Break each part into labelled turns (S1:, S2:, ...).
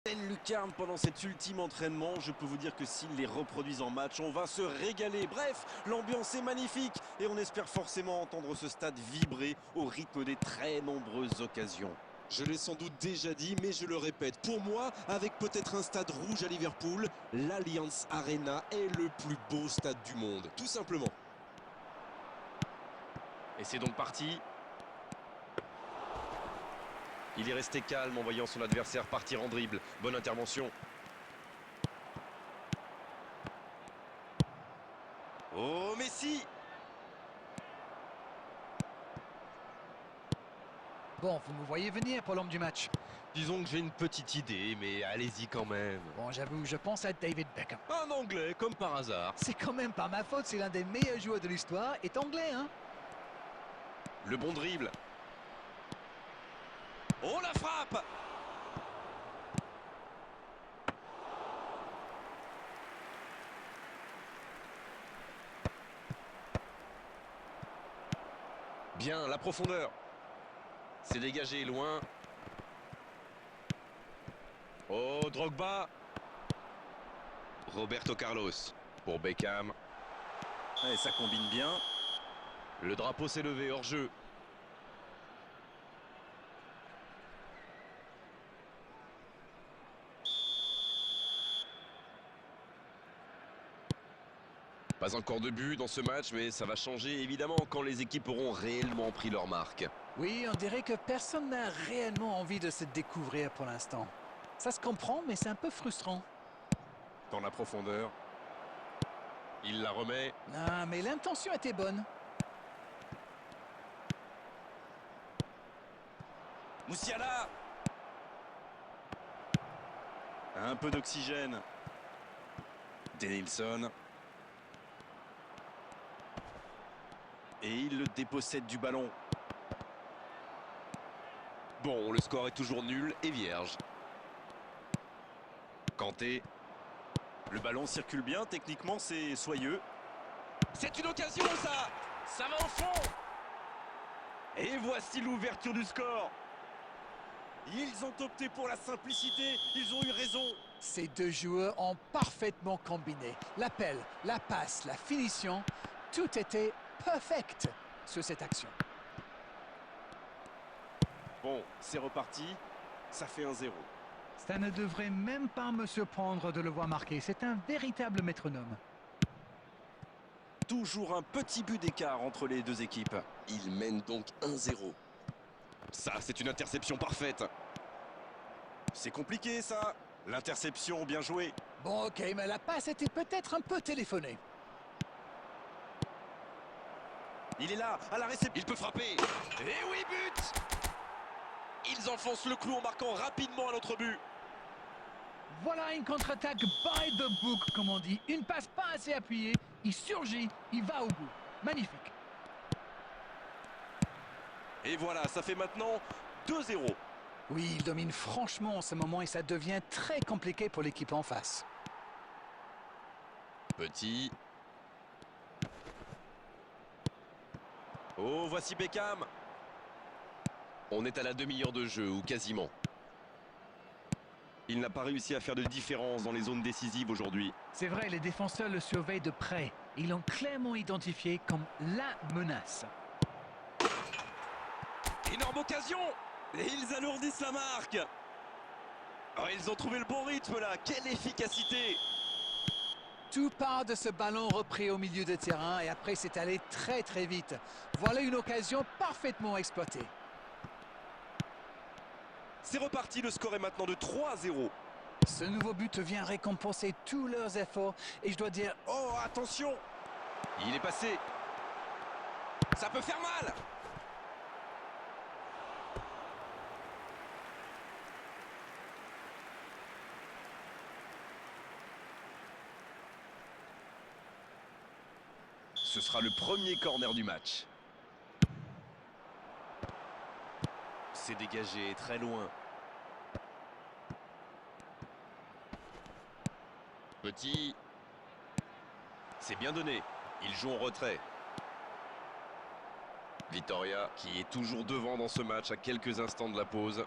S1: Pleine lucarne pendant cet ultime entraînement, je peux vous dire que s'ils les reproduisent en match, on va se régaler. Bref, l'ambiance est magnifique et on espère forcément entendre ce stade vibrer au rythme des très nombreuses occasions.
S2: Je l'ai sans doute déjà dit, mais je le répète. Pour moi, avec peut-être un stade rouge à Liverpool, l'Allianz Arena est le plus beau stade du monde, tout simplement.
S1: Et c'est donc parti. Il est resté calme en voyant son adversaire partir en dribble. Bonne intervention. Oh, Messi!
S3: Bon, vous me voyez venir pour l'homme du match.
S1: Disons que j'ai une petite idée, mais allez-y quand même.
S3: Bon, j'avoue, je pense à David Beckham.
S1: Un Anglais, comme par hasard.
S3: C'est quand même pas ma faute si l'un des meilleurs joueurs de l'histoire est anglais, hein?
S1: Le bon dribble. Oh, la frappe! Bien, la profondeur. C'est dégagé, loin. Oh, Drogba. Roberto Carlos pour Beckham. Et ça combine bien. Le drapeau s'est levé hors jeu. Pas encore de but dans ce match, mais ça va changer évidemment quand les équipes auront réellement pris leur marque.
S3: Oui, on dirait que personne n'a réellement envie de se découvrir pour l'instant. Ça se comprend, mais c'est un peu frustrant.
S1: Dans la profondeur. Il la remet.
S3: Ah, mais l'intention était bonne.
S1: Moussiala. Un peu d'oxygène. Denilson. Et il le dépossède du ballon. Bon, le score est toujours nul et vierge. Kanté. Le ballon circule bien, techniquement c'est soyeux. C'est une occasion ça! Ça va au fond! Et voici l'ouverture du score. Ils ont opté pour la simplicité, ils ont eu raison.
S3: Ces deux joueurs ont parfaitement combiné. L'appel, la passe, la finition, tout était perfect sur cette action.
S1: Bon, c'est reparti, ça fait 1-0.
S3: Ça ne devrait même pas me surprendre de le voir marquer. C'est un véritable métronome.
S1: Toujours un petit but d'écart entre les deux équipes.
S2: Il mène donc 1-0.
S1: Ça, c'est une interception parfaite. C'est compliqué ça. L'interception, bien joué.
S3: Bon, ok, mais la passe était peut-être un peu téléphonée.
S1: Il est là, à la réception. Il peut frapper. Et oui, but! Ils enfoncent le clou en marquant rapidement à notre but.
S3: Voilà une contre-attaque by the book, comme on dit. Une passe pas assez appuyée, il surgit, il va au bout. Magnifique.
S1: Et voilà, ça fait maintenant 2-0.
S3: Oui, il domine franchement en ce moment et ça devient très compliqué pour l'équipe en face.
S1: Petit. Oh, voici Beckham. On est à la demi-heure de jeu, ou quasiment. Il n'a pas réussi à faire de différence dans les zones décisives aujourd'hui.
S3: C'est vrai, les défenseurs le surveillent de près. Ils l'ont clairement identifié comme la menace.
S1: Énorme occasion! Et ils alourdissent la marque. Oh, ils ont trouvé le bon rythme là. Quelle efficacité!
S3: Tout part de ce ballon repris au milieu de terrain et après c'est allé très très vite. Voilà une occasion parfaitement exploitée.
S1: C'est reparti, le score est maintenant de 3-0.
S3: Ce nouveau but vient récompenser tous leurs efforts et je dois dire...
S1: Oh, attention! Il est passé. Ça peut faire mal! Ce sera le premier corner du match. C'est dégagé très loin. Petit. C'est bien donné. Il joue en retrait. Vitória qui est toujours devant dans ce match à quelques instants de la pause.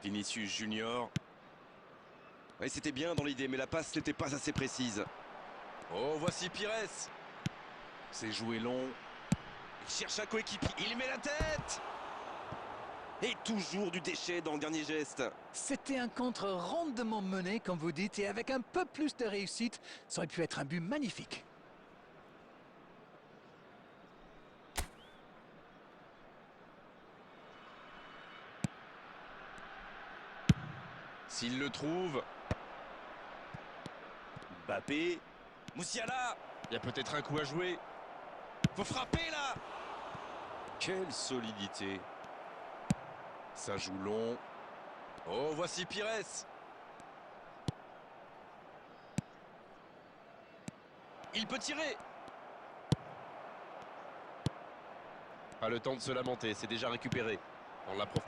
S1: Vinicius Junior. Ouais, c'était bien dans l'idée, mais la passe n'était pas assez précise. Oh, voici Pires. C'est joué long. Il cherche un coéquipier. Il met la tête. Et toujours du déchet dans le dernier geste.
S3: C'était un contre rondement mené, comme vous dites, et avec un peu plus de réussite, ça aurait pu être un but magnifique.
S1: S'il le trouve. Mbappé. Moussiala. Il y a peut-être un coup à jouer. Faut frapper là. Quelle solidité. Ça joue long. Oh, voici Pires. Il peut tirer. Pas le temps de se lamenter, c'est déjà récupéré.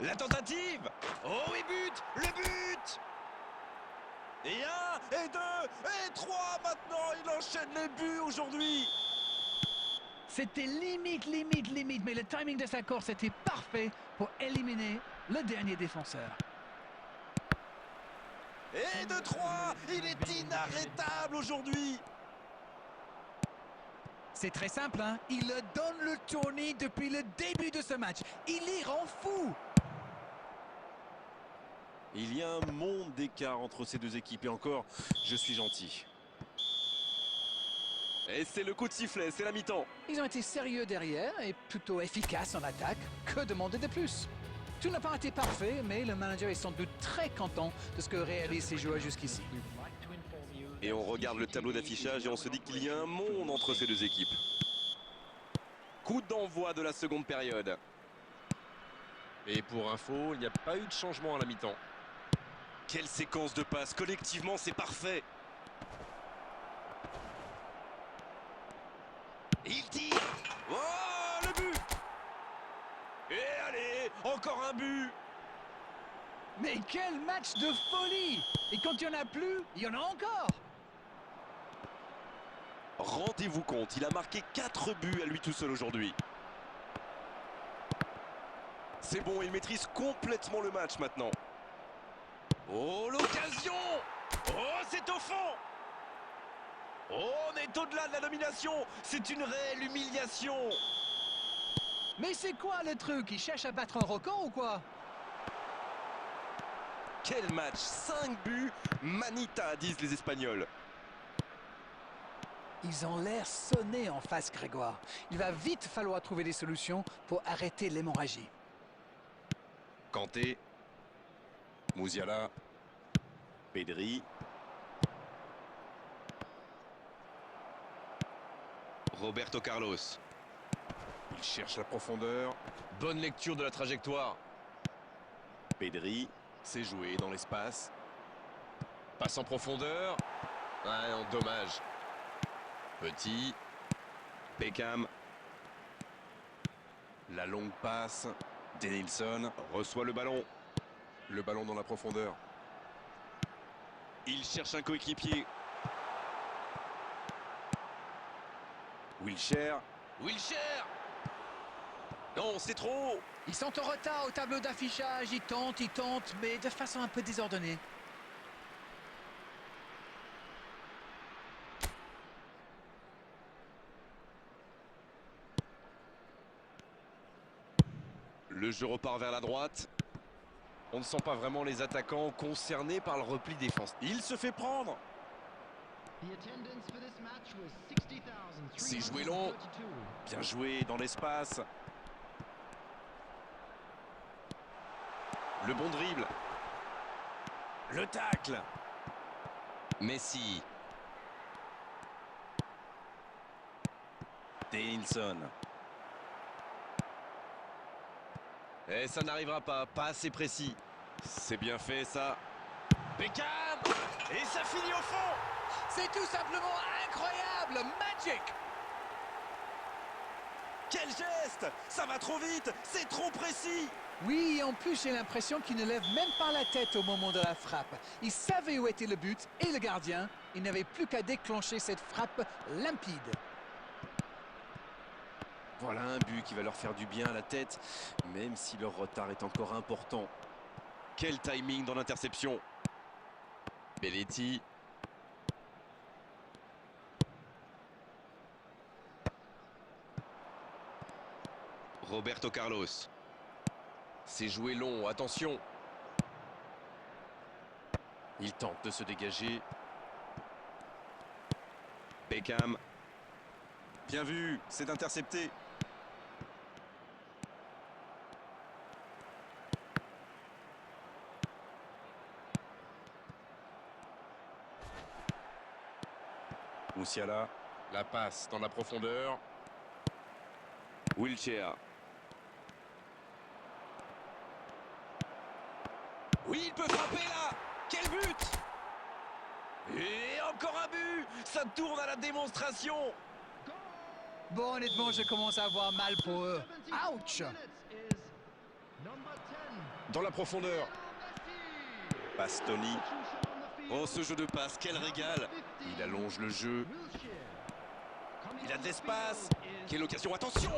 S1: La tentative. Oh oui, but. Le but. Et 1, et 2, et 3 maintenant. Il enchaîne les buts aujourd'hui.
S3: C'était limite, mais le timing de sa course était parfait pour éliminer le dernier défenseur.
S1: Et de 3, il est inarrêtable aujourd'hui.
S3: C'est très simple, hein? Il donne le tournis depuis le début de ce match. Il y rend fou.
S1: Il y a un monde d'écart entre ces deux équipes. Et encore, je suis gentil. Et c'est le coup de sifflet, c'est la mi-temps.
S3: Ils ont été sérieux derrière et plutôt efficaces en attaque. Que demander de plus? Tout n'a pas été parfait, mais le manager est sans doute très content de ce que réalisent ses joueurs jusqu'ici.
S1: Et on regarde le tableau d'affichage et on se dit qu'il y a un monde entre ces deux équipes. Coup d'envoi de la seconde période. Et pour info, il n'y a pas eu de changement à la mi-temps. Quelle séquence de passes. Collectivement, c'est parfait. Il tire. Oh, le but. Et allez, encore un but.
S3: Mais quel match de folie! Et quand il n'y en a plus, il y en a encore!
S1: Rendez-vous compte, il a marqué 4 buts à lui tout seul aujourd'hui. C'est bon, il maîtrise complètement le match maintenant. Oh, l'occasion! Oh, c'est au fond! Oh, on est au-delà de la domination! C'est une réelle humiliation!
S3: Mais c'est quoi le truc? Il cherche à battre un record ou quoi?
S1: Quel match! 5 buts! Manita, disent les Espagnols.
S3: Ils ont l'air sonnés en face, Grégoire. Il va vite falloir trouver des solutions pour arrêter l'hémorragie.
S1: Kanté. Moussiala. Pedri. Roberto Carlos. Il cherche la profondeur. Bonne lecture de la trajectoire. Pedri. C'est joué dans l'espace. Passe en profondeur. Ah non, dommage. Petit. Beckham. La longue passe. Denilson reçoit le ballon. Le ballon dans la profondeur. Il cherche un coéquipier. Wilshere. Wilshere. Non, c'est trop.
S3: Ils sont en retard au tableau d'affichage. Ils tentent, mais de façon un peu désordonnée.
S1: Le jeu repart vers la droite. On ne sent pas vraiment les attaquants concernés par le repli défensif. Il se fait prendre. C'est joué long. Bien joué dans l'espace. Le bon dribble. Le tacle. Messi. Denilson. Et ça n'arrivera pas assez précis. C'est bien fait ça. Beckham. Et ça finit au fond.
S3: C'est tout simplement incroyable! Magic!
S1: Quel geste! Ça va trop vite. C'est trop précis.
S3: Oui, en plus j'ai l'impression qu'il ne lève même pas la tête au moment de la frappe. Il savait où était le but et le gardien. Il n'avait plus qu'à déclencher cette frappe limpide.
S1: Voilà un but qui va leur faire du bien à la tête, même si leur retard est encore important. Quel timing dans l'interception. Belletti. Roberto Carlos. C'est joué long, attention. Il tente de se dégager. Beckham. Bien vu, c'est intercepté. Musiala. La passe dans la profondeur. Wilshere. Oui, il peut frapper là. Quel but! Et encore un but! Ça tourne à la démonstration!
S3: Bon, honnêtement, je commence à avoir mal pour eux. Ouch!
S1: Dans la profondeur. Bastoni. Oh, ce jeu de passe, quel régal! Il allonge le jeu. Il a de l'espace. Quelle occasion, attention!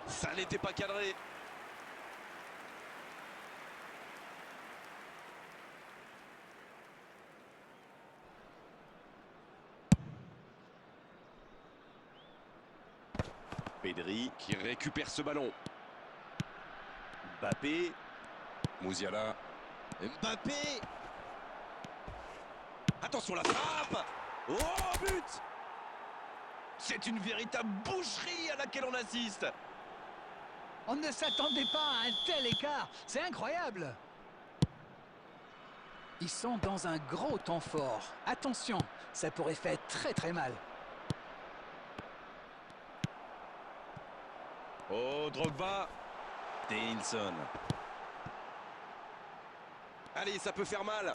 S1: Ça n'était pas cadré. Pedri qui récupère ce ballon. Mbappé. Musiala. Mbappé. Attention la frappe. Oh, but! C'est une véritable boucherie à laquelle on assiste.
S3: On ne s'attendait pas à un tel écart. C'est incroyable. Ils sont dans un gros temps fort. Attention, ça pourrait faire très très mal.
S1: Oh, Drogba. Dailson. Allez, ça peut faire mal.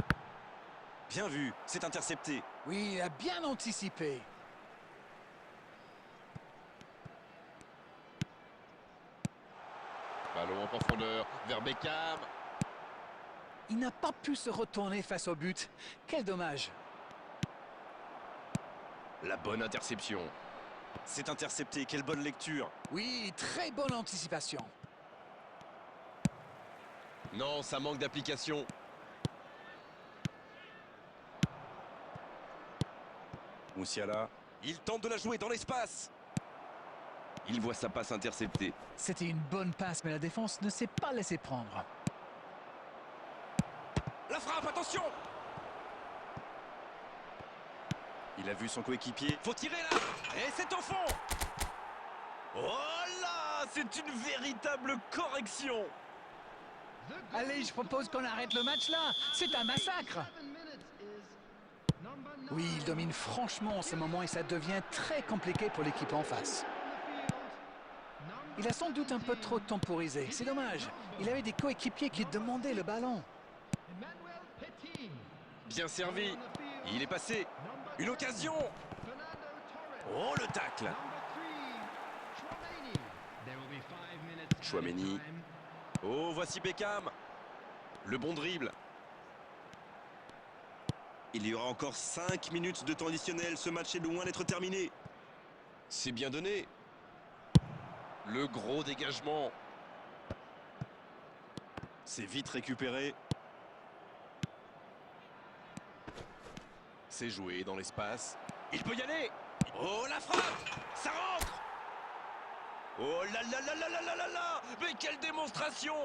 S1: Bien vu, c'est intercepté.
S3: Oui, il a bien anticipé.
S1: Ballon en profondeur vers Beckham.
S3: Il n'a pas pu se retourner face au but. Quel dommage.
S1: La bonne interception. C'est intercepté, quelle bonne lecture.
S3: Oui, très bonne anticipation.
S1: Non, ça manque d'application. Musiala. Il tente de la jouer dans l'espace. Il voit sa passe interceptée.
S3: C'était une bonne passe, mais la défense ne s'est pas laissée prendre.
S1: La frappe, attention! Il a vu son coéquipier. Faut tirer là! Et c'est au fond! Oh là! C'est une véritable correction!
S3: Allez, je propose qu'on arrête le match là. C'est un massacre. Oui, il domine franchement en ce moment et ça devient très compliqué pour l'équipe en face. Il a sans doute un peu trop temporisé. C'est dommage. Il avait des coéquipiers qui demandaient le ballon.
S1: Bien servi. Il est passé. Une occasion. Oh, le tacle. Chouameni. Oh, voici Beckham. Le bon dribble. Il y aura encore 5 minutes de temps additionnel. Ce match est loin d'être terminé. C'est bien donné. Le gros dégagement. C'est vite récupéré. C'est joué dans l'espace. Il peut y aller. Oh, la frappe. Ça rentre. Oh là là là là là là là là. Mais quelle démonstration.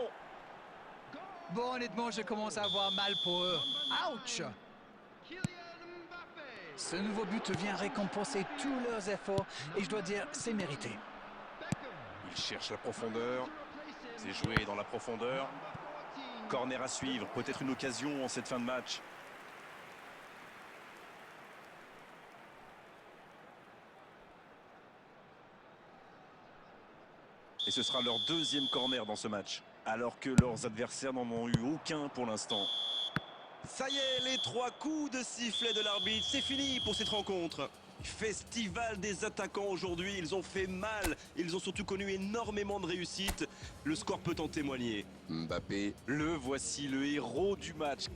S3: Bon, honnêtement, je commence à avoir mal pour eux. Ouch! Ce nouveau but vient récompenser tous leurs efforts et je dois dire, c'est mérité.
S1: Il cherche la profondeur. C'est joué dans la profondeur. Corner à suivre. Peut-être une occasion en cette fin de match. Et ce sera leur deuxième corner dans ce match, alors que leurs adversaires n'en ont eu aucun pour l'instant. Ça y est, les 3 coups de sifflet de l'arbitre, c'est fini pour cette rencontre. Festival des attaquants aujourd'hui, ils ont fait mal, ils ont surtout connu énormément de réussite. Le score peut en témoigner. Mbappé, le voici le héros du match.